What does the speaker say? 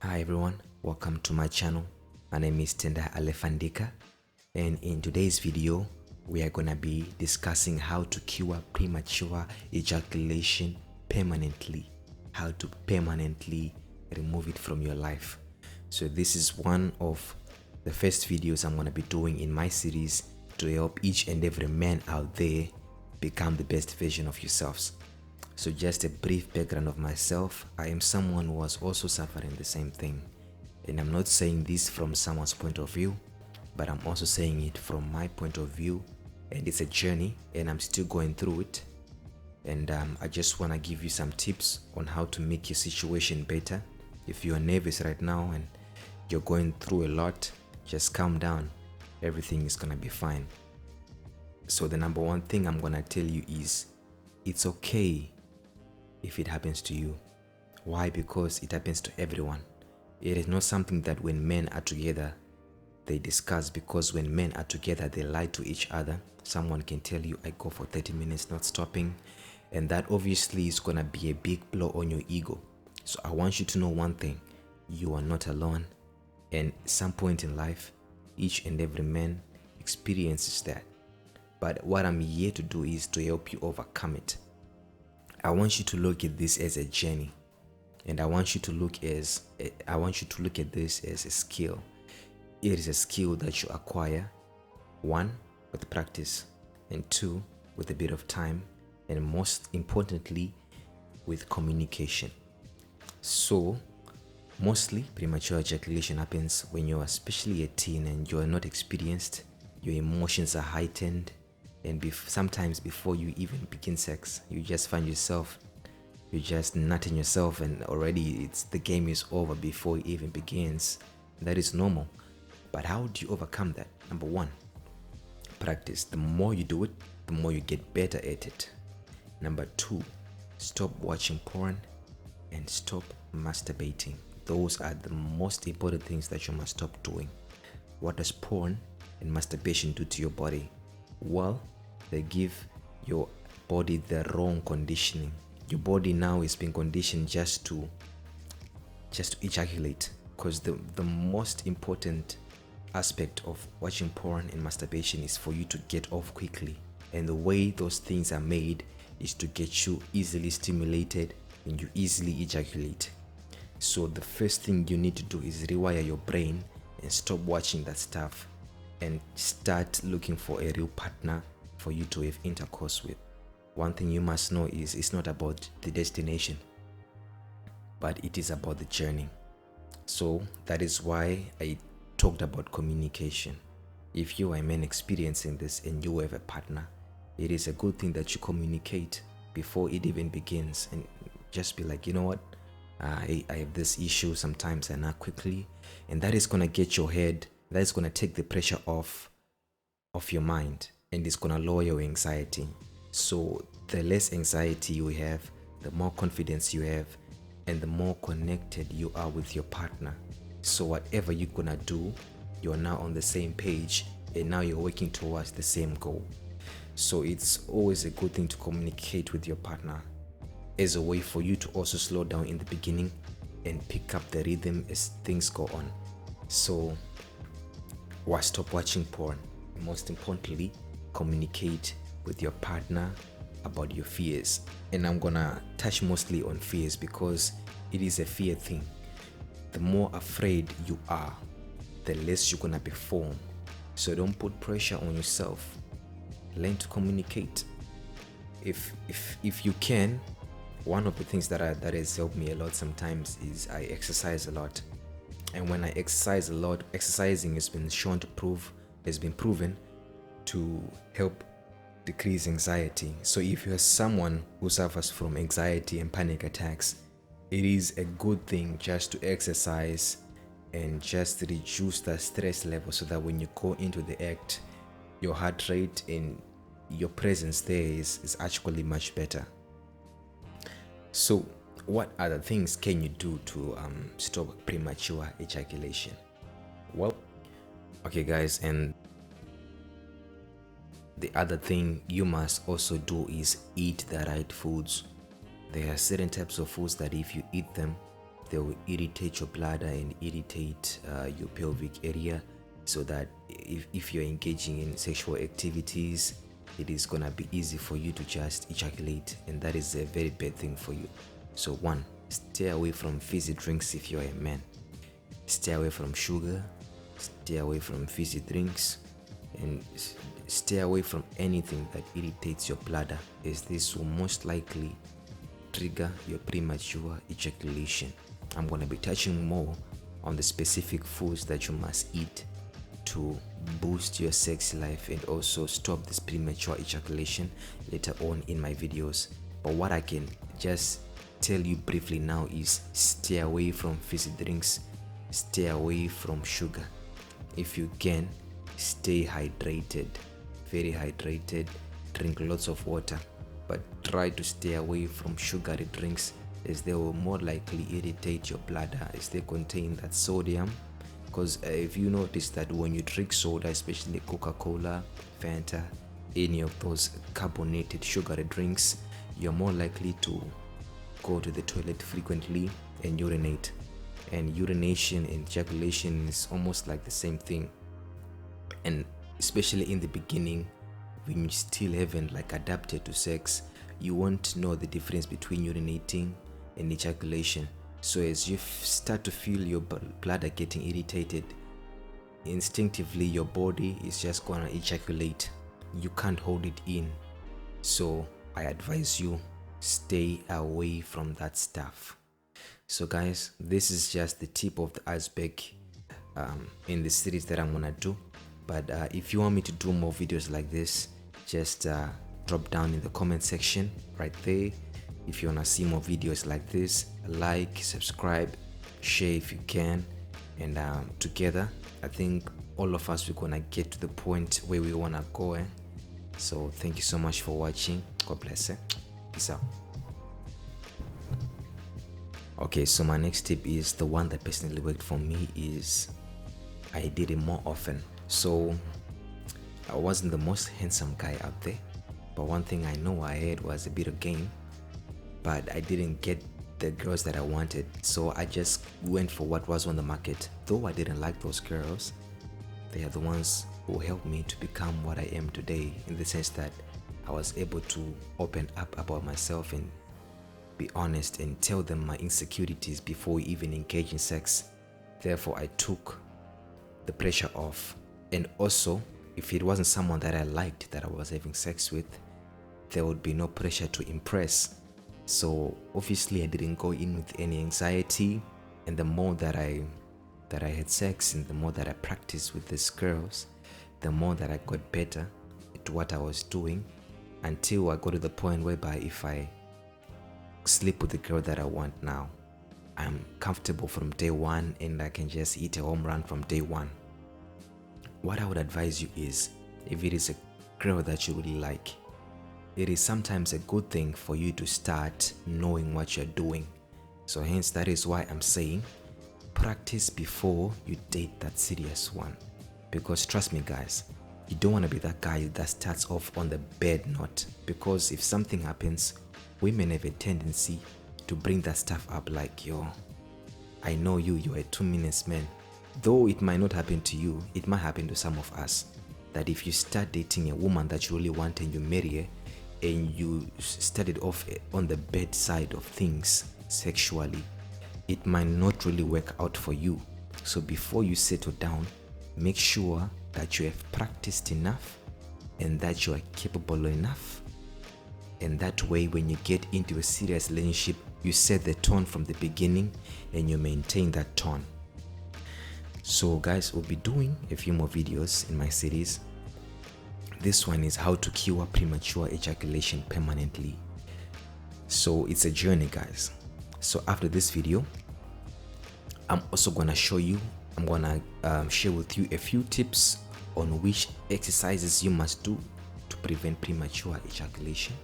Hi everyone, welcome to my channel. My name is Tenda Alefandika, and in today's video we are gonna be discussing how to cure premature ejaculation permanently, how to permanently remove it from your life. So this is one of the first videos I'm gonna be doing in my series to help each and every man out there become the best version of yourselves. So just a brief background of myself. I am someone who was also suffering the same thing. And I'm not saying this from someone's point of view, but I'm also saying it from my point of view. And it's a journey and I'm still going through it. And I just want to give you some tips on how to make your situation better. If you are nervous right now and you're going through a lot, just calm down. Everything is going to be fine. So the number one thing I'm going to tell you is it's okay if it happens to you. Why? Because it happens to everyone. It is not something that when men are together they discuss, because when men are together they lie to each other. Someone can tell you, I go for 30 minutes not stopping, and that obviously is gonna be a big blow on your ego. So I want you to know one thing: you are not alone, and some point in life each and every man experiences that. But what I'm here to do is to help you overcome it. I want you to look at this as a journey, and I want you to look at this as a skill. It is a skill that you acquire, one, with practice, and two, with a bit of time, and most importantly, with communication. So mostly premature ejaculation happens when you're especially a teen and you're not experienced, your emotions are heightened, and sometimes before you even begin sex, you just find yourself, you're just nutting yourself, and already the game is over before it even begins. That is normal. But how do you overcome that? Number one, practice. The more you do it, the more you get better at it. Number two, stop watching porn and stop masturbating. Those are the most important things that you must stop doing. What does porn and masturbation do to your body? Well, they give your body the wrong conditioning. Your body now is being conditioned just to ejaculate, because the most important aspect of watching porn and masturbation is for you to get off quickly, and the way those things are made is to get you easily stimulated and you easily ejaculate. So the first thing you need to do is rewire your brain and stop watching that stuff and start looking for a real partner for you to have intercourse with. One thing you must know is it's not about the destination, but it is about the journey. So that is why I talked about communication. If you are a man experiencing this and you have a partner, it is a good thing that you communicate before it even begins, and just be like, you know what, I have this issue, sometimes I nut quickly, and that is gonna get your head, that is gonna take the pressure off your mind, and it's gonna lower your anxiety. So the less anxiety you have, the more confidence you have, and the more connected you are with your partner. So whatever you're gonna do, you're now on the same page, and now you're working towards the same goal. So it's always a good thing to communicate with your partner as a way for you to also slow down in the beginning and pick up the rhythm as things go on. So stop watching porn. Most importantly, communicate with your partner about your fears. And I'm gonna touch mostly on fears because it is a fear thing. The more afraid you are, the less you're gonna perform. So don't put pressure on yourself. Learn to communicate. If you can, one of the things that has helped me a lot sometimes is I exercise a lot. And when I exercise a lot, exercising has been proven to help decrease anxiety. So if you're someone who suffers from anxiety and panic attacks, it is a good thing just to exercise and just reduce the stress level, so that when you go into the act, your heart rate and your presence there is actually much better. So what other things can you do to stop premature ejaculation? Well, okay guys, and the other thing you must also do is eat the right foods. There are certain types of foods that if you eat them, they will irritate your bladder and irritate your pelvic area, so that if you're engaging in sexual activities, it is gonna be easy for you to just ejaculate, and that is a very bad thing for you. So one, stay away from fizzy drinks if you're a man. Stay away from sugar, stay away from fizzy drinks, and stay away from anything that irritates your bladder, as this will most likely trigger your premature ejaculation. I'm going to be touching more on the specific foods that you must eat to boost your sex life and also stop this premature ejaculation later on in my videos. But what I can just tell you briefly now is stay away from fizzy drinks, stay away from sugar. If you can, stay hydrated, very hydrated, drink lots of water, but try to stay away from sugary drinks, as they will more likely irritate your bladder, as they contain that sodium. Because if you notice that when you drink soda, especially Coca-Cola, Fanta, any of those carbonated sugary drinks, you're more likely to go to the toilet frequently and urinate. And urination and ejaculation is almost like the same thing. And especially in the beginning, when you still haven't adapted to sex, you won't know the difference between urinating and ejaculation. So as you start to feel your bladder getting irritated, instinctively your body is just gonna ejaculate. You can't hold it in. So I advise you, stay away from that stuff. So guys, this is just the tip of the iceberg in the series that I'm gonna do. But if you want me to do more videos like this, just drop down in the comment section right there. If you want to see more videos like this, like, subscribe, share if you can, and together I think all of us, we're gonna get to the point where we want to go. So thank you so much for watching. God bless. Peace out. Okay, so my next tip is the one that personally worked for me. Is I did it more often. So I wasn't the most handsome guy out there, but one thing I know I had was a bit of game, but I didn't get the girls that I wanted, so I just went for what was on the market. Though I didn't like those girls, they are the ones who helped me to become what I am today, in the sense that I was able to open up about myself and be honest and tell them my insecurities before we even engage in sex. Therefore, I took the pressure off. And also, if it wasn't someone that I liked that I was having sex with, there would be no pressure to impress. So obviously I didn't go in with any anxiety, and the more that I had sex and the more that I practiced with these girls, the more that I got better at what I was doing, until I got to the point whereby if I sleep with the girl that I want now, I'm comfortable from day one and I can just hit a home run from day one. What I would advise you is, if it is a girl that you really like, it is sometimes a good thing for you to start knowing what you're doing. So hence, that is why I'm saying practice before you date that serious one. Because trust me guys, you don't want to be that guy that starts off on the bad note, because if something happens, women have a tendency to bring that stuff up like, yo, I know you're a 2 minutes man. Though it might not happen to you, it might happen to some of us, that if you start dating a woman that you really want and you marry her, and you started off on the bad side of things sexually, it might not really work out for you. So before you settle down, make sure that you have practiced enough and that you are capable enough. And that way, when you get into a serious relationship, you set the tone from the beginning and you maintain that tone. So guys, we'll be doing a few more videos in my series. This one is how to cure premature ejaculation permanently. So it's a journey guys. So after this video, I'm also gonna show you, I'm gonna share with you a few tips on which exercises you must do to prevent premature ejaculation.